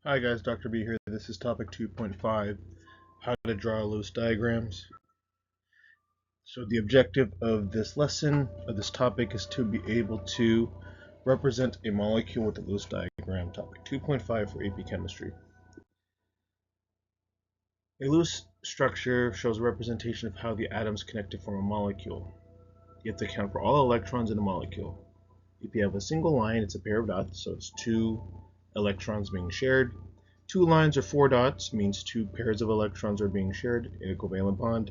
Hi guys, Dr. B here. This is topic 2.5, how to draw Lewis diagrams. So the objective of this lesson, of this topic, is to be able to represent a molecule with a Lewis diagram. Topic 2.5 for AP Chemistry. A Lewis structure shows a representation of how the atoms connect to form a molecule. You have to account for all electrons in a molecule. If you have a single line, it's a pair of dots, so it's two electrons being shared. Two lines or four dots means two pairs of electrons are being shared in a covalent bond.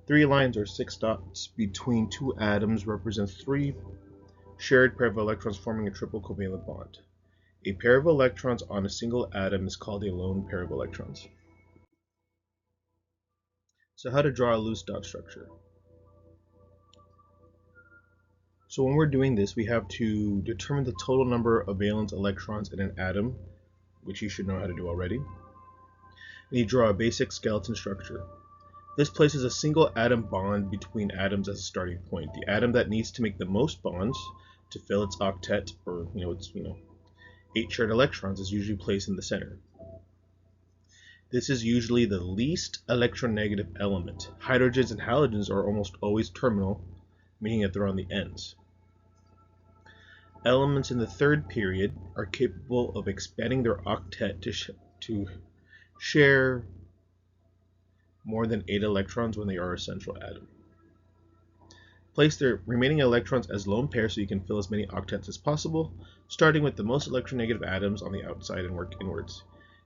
Three lines or six dots between two atoms represents three shared pair of electrons forming a triple covalent bond. A pair of electrons on a single atom is called a lone pair of electrons. So how to draw a Lewis dot structure? So when we're doing this, we have to determine the total number of valence electrons in an atom, which you should know how to do already. And you draw a basic skeleton structure. This places a single atom bond between atoms as a starting point. The atom that needs to make the most bonds to fill its octet, or its 8 shared electrons, is usually placed in the center. This is usually the least electronegative element. Hydrogens and halogens are almost always terminal, meaning that they're on the ends. Elements in the third period are capable of expanding their octet to share more than 8 electrons when they are a central atom. Place the remaining electrons as lone pairs so you can fill as many octets as possible, starting with the most electronegative atoms on the outside and work inwards.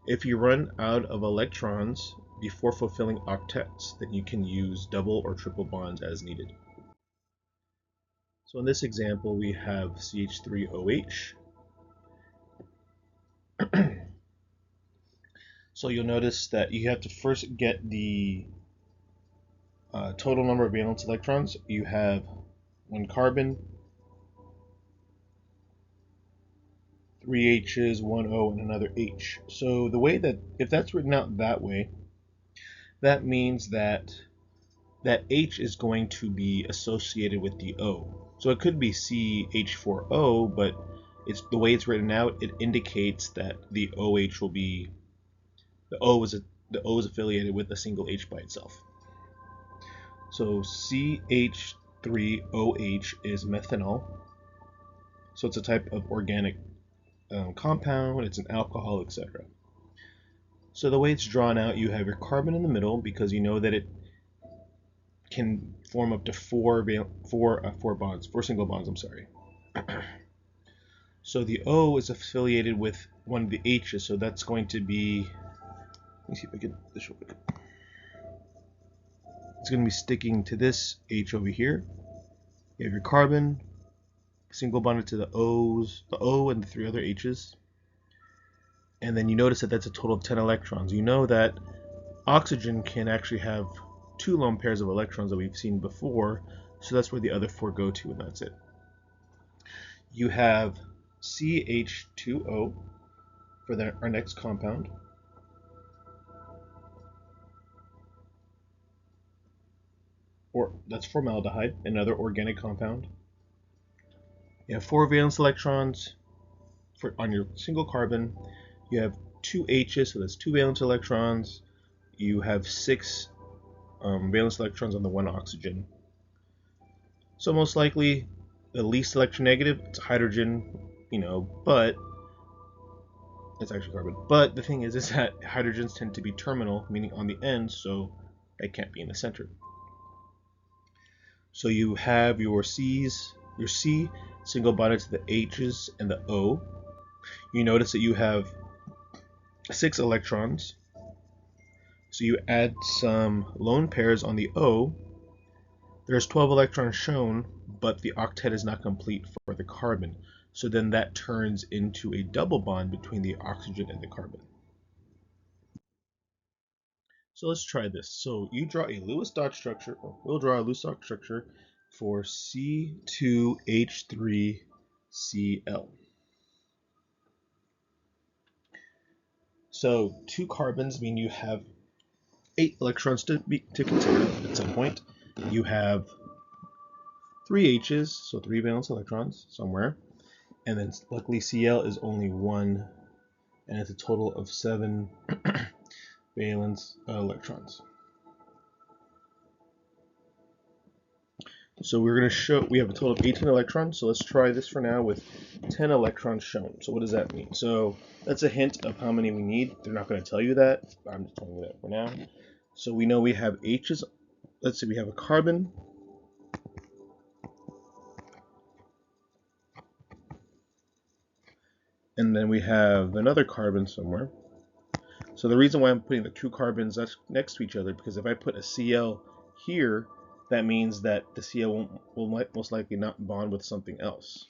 If you run out of electrons before fulfilling octets, then you can use double or triple bonds as needed. So in this example, we have CH3OH. So you'll notice that you have to first get the total number of valence electrons. You have one carbon, 3 H's, 1 O, and another H. So the way that, if that's written out that way, that means that H is going to be associated with the O. So it could be CH4O, but it's the way it's written out, it indicates that the OH will be, the O is affiliated with a single H by itself. So CH3OH is methanol. So it's a type of organic compound, it's an alcohol, etc. So the way it's drawn out, you have your carbon in the middle because you know that it can form up to four single bonds. So the O is affiliated with one of the H's, so that's going to be, let me see if I can, this real quick. It's going to be sticking to this H over here. You have your carbon, single bonded to the O and the three other H's. And then you notice that that's a total of 10 electrons. You know that oxygen can actually have two lone pairs of electrons that we've seen before, so that's where the other four go to, and that's it. You have CH2O for our next compound. Or that's formaldehyde, another organic compound. You have 4 valence electrons on your single carbon. You have 2 H's, so that's 2 valence electrons. You have 6 valence electrons on the one oxygen. So most likely the least electronegative, it's hydrogen, but it's actually carbon. But the thing is that hydrogens tend to be terminal, meaning on the ends, so they can't be in the center. So you have your C single bonded to the H's and the O. You notice that you have 6 electrons. So you add some lone pairs on the O. There's 12 electrons shown, but the octet is not complete for the carbon. So then that turns into a double bond between the oxygen and the carbon. So let's try this. So you draw a Lewis dot structure, or we'll draw a Lewis dot structure for C2H3Cl. So 2 carbons mean you have 8 electrons to consider at some point. You have 3 H's, so 3 valence electrons somewhere. And then luckily Cl is only 1 and it's a total of 7 valence electrons. So we're going to show we have a total of 18 electrons. So let's try this for now with 10 electrons shown. So what does that mean? So that's a hint of how many we need. They're not going to tell you that. I'm just telling you that for now. So we know we have H's. Let's say we have a carbon. And then we have another carbon somewhere. So the reason why I'm putting the 2 carbons next to each other, because if I put a Cl here, that means that the Cl will most likely not bond with something else.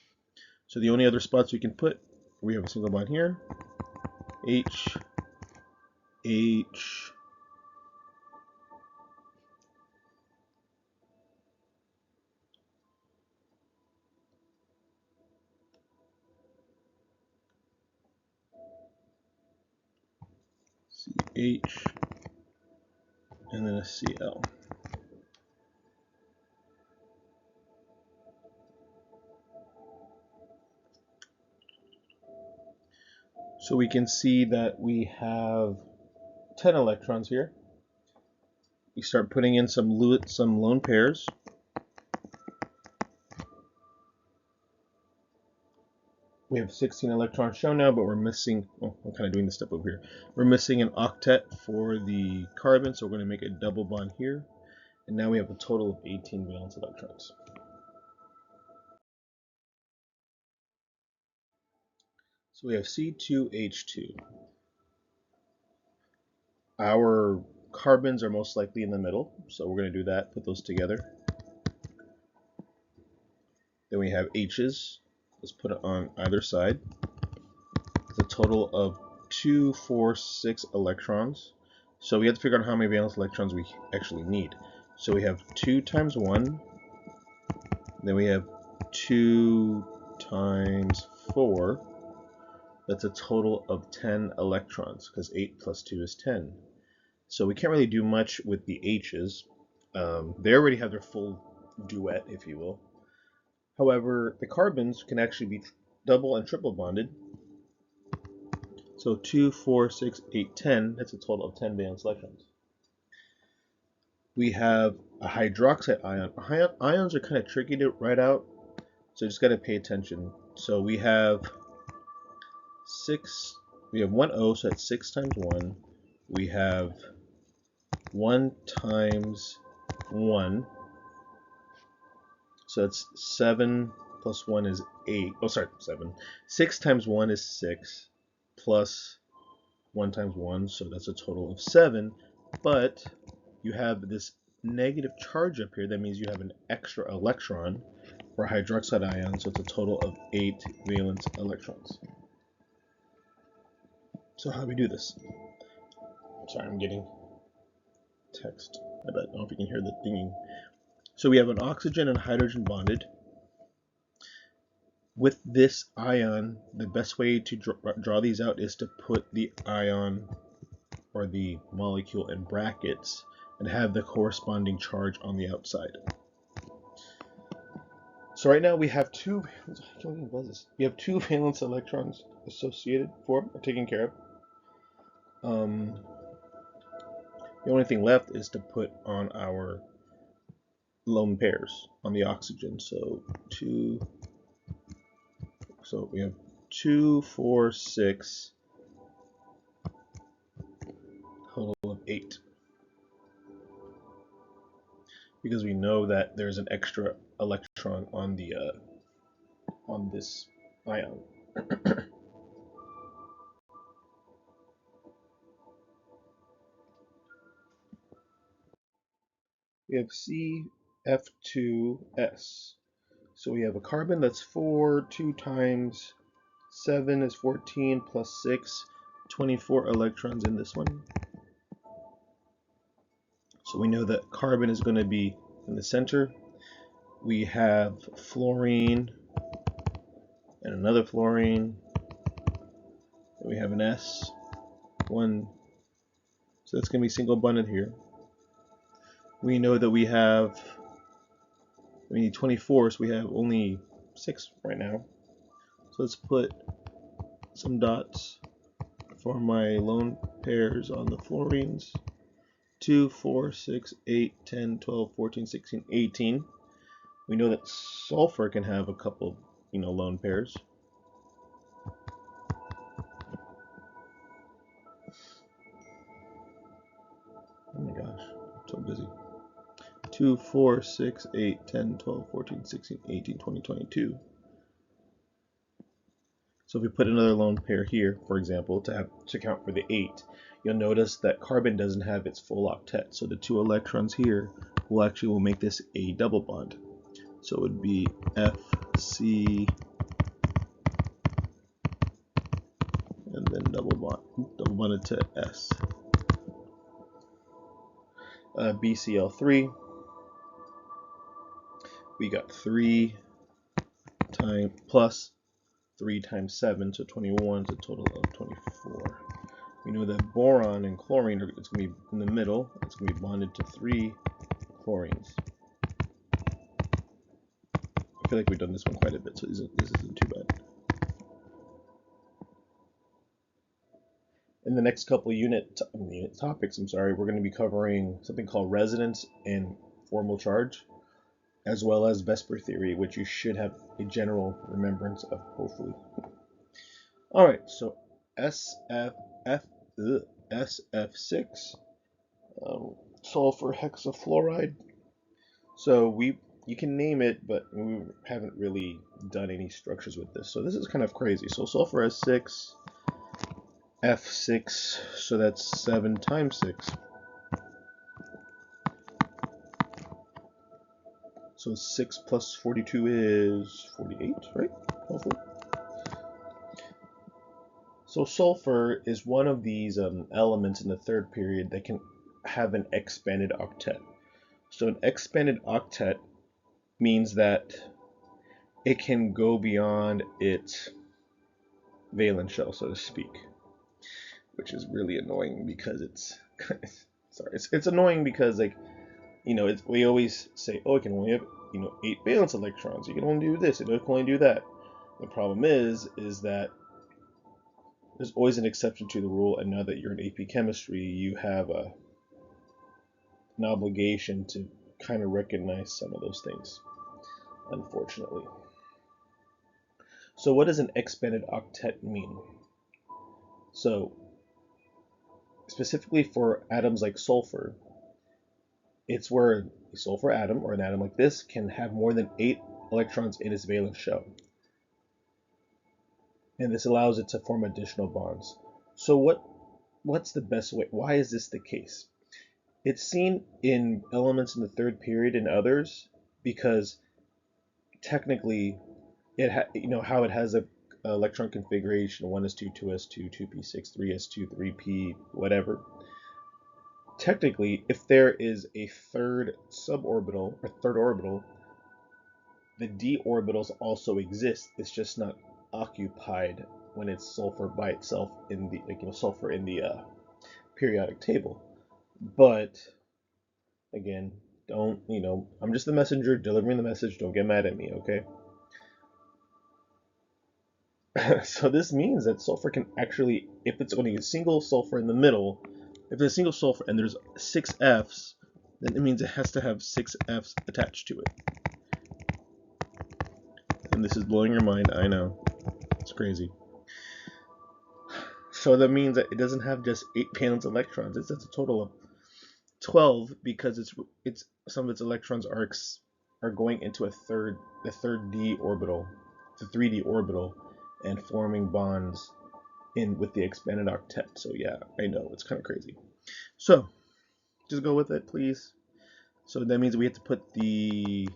So the only other spots we can put, we have a single bond here, H, H, CH, and then a Cl. So we can see that we have 10 electrons here. We start putting in some lone pairs. We have 16 electrons shown now, but we're missing, oh, I'm kind of doing this step over here. We're missing an octet for the carbon, so we're going to make a double bond here. And now we have a total of 18 valence electrons. So we have C2H2. Our carbons are most likely in the middle, so we're going to do that, put those together. Then we have H's. Let's put it on either side. It's a total of 2, 4, 6 electrons. So we have to figure out how many valence electrons we actually need. So we have 2 times 1. Then we have 2 times 4. That's a total of 10 electrons, because 8 plus 2 is 10. So we can't really do much with the H's. They already have their full duet, if you will. However, the carbons can actually be double and triple bonded. So 2, 4, 6, 8, 10, that's a total of 10 valence electrons. We have a hydroxide ion. Ions are kind of tricky to write out, so you just got to pay attention. So we have 1 O, so that's 6 times 1. We have 1 times 1, so that's 7 plus 1 is 8. Oh, sorry, 7. 6 times 1 is 6, plus 1 times 1, so that's a total of 7. But you have this negative charge up here. That means you have an extra electron for hydroxide ion, so it's a total of 8 valence electrons. So how do we do this? Sorry, I'm getting text. I don't know if you can hear the dinging. So we have an oxygen and hydrogen bonded. With this ion, the best way to draw these out is to put the ion or the molecule in brackets and have the corresponding charge on the outside. So right now we have 2 valence electrons associated or taken care of. The only thing left is to put on our lone pairs on the oxygen. So we have 2, 4, 6, total of 8. Because we know that there's an extra electron on the on this ion. We have CF2S. So we have a carbon that's 4, 2 times 7 is 14, plus 6, 24 electrons in this one. So we know that carbon is going to be in the center. We have fluorine and another fluorine. And we have an S. One. So that's going to be single bonded here. We know that we need 24, so we have only 6 right now. So let's put some dots for my lone pairs on the fluorines. 2, 4, 6, 8, 10, 12, 14, 16, 18. We know that sulfur can have a couple, lone pairs. Oh my gosh, I'm so busy. 2, 4, 6, 8, 10, 12, 14, 16, 18, 20, 22. So if we put another lone pair here, for example, to account for the 8, you'll notice that carbon doesn't have its full octet. So the 2 electrons here will make this a double bond. So it would be FC and then double bonded to S. BCl3, we got 3 plus 3 times 7, so 21 is a total of 24. We know that boron and chlorine it's going to be in the middle. It's going to be bonded to 3 chlorines. I feel like we've done this one quite a bit, so this isn't too bad. In the next couple unit topics, we're going to be covering something called resonance and formal charge, as well as VSEPR theory, which you should have a general remembrance of, hopefully. All right, so SF6, sulfur hexafluoride. So you can name it, but we haven't really done any structures with this. So this is kind of crazy. So sulfur has 6, F6, so that's 7 times 6. So 6 plus 42 is 48, right? Hopefully. So sulfur is one of these elements in the third period that can have an expanded octet. So an expanded octet means that it can go beyond its valence shell, so to speak, which is really annoying because it's it's annoying because, like, we always say, oh, it can only have 8 valence electrons. You can only do this. It can only do that. The problem is that there's always an exception to the rule, and now that you're in AP Chemistry, you have an obligation to kind of recognize some of those things, unfortunately. So what does an expanded octet mean? So specifically for atoms like sulfur, it's where a sulfur atom, or an atom like this, can have more than 8 electrons in its valence shell. And this allows it to form additional bonds. So what's the best way? Why is this the case? It's seen in elements in the third period and others because technically how it has a electron configuration: 1s2, 2s2, 2p6, 3s2, 3p, whatever. Technically, if there is a third suborbital or third orbital, the d orbitals also exist. It's just not occupied when it's sulfur by itself in the sulfur in the periodic table. But again, don't I'm just the messenger delivering the message. Don't get mad at me, okay? So this means that sulfur can actually, if it's only a single sulfur in the middle, if there's a single sulfur and there's 6 Fs, then it means it has to have 6 Fs attached to it. And this is blowing your mind, I know. It's crazy. So that means that it doesn't have just 8 valence electrons. It's a total of 12, because it's some of its electrons are going into the third d orbital, the 3d orbital, and forming bonds with the expanded octet. So yeah, I know, it's kind of crazy. So just go with it, please. So that means we have to put the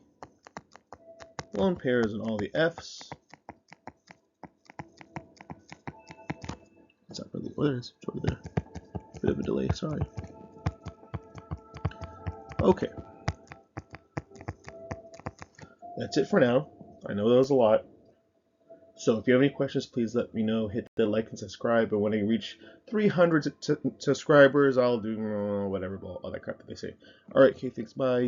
lone pairs in all the Fs. It's not really, oh, there it is. It's over there. Bit of a delay, sorry. Okay. That's it for now. I know that was a lot. So if you have any questions, please let me know. Hit the like and subscribe. And when I reach 300 subscribers, I'll do whatever, all that crap that they say. All right, okay, thanks, bye.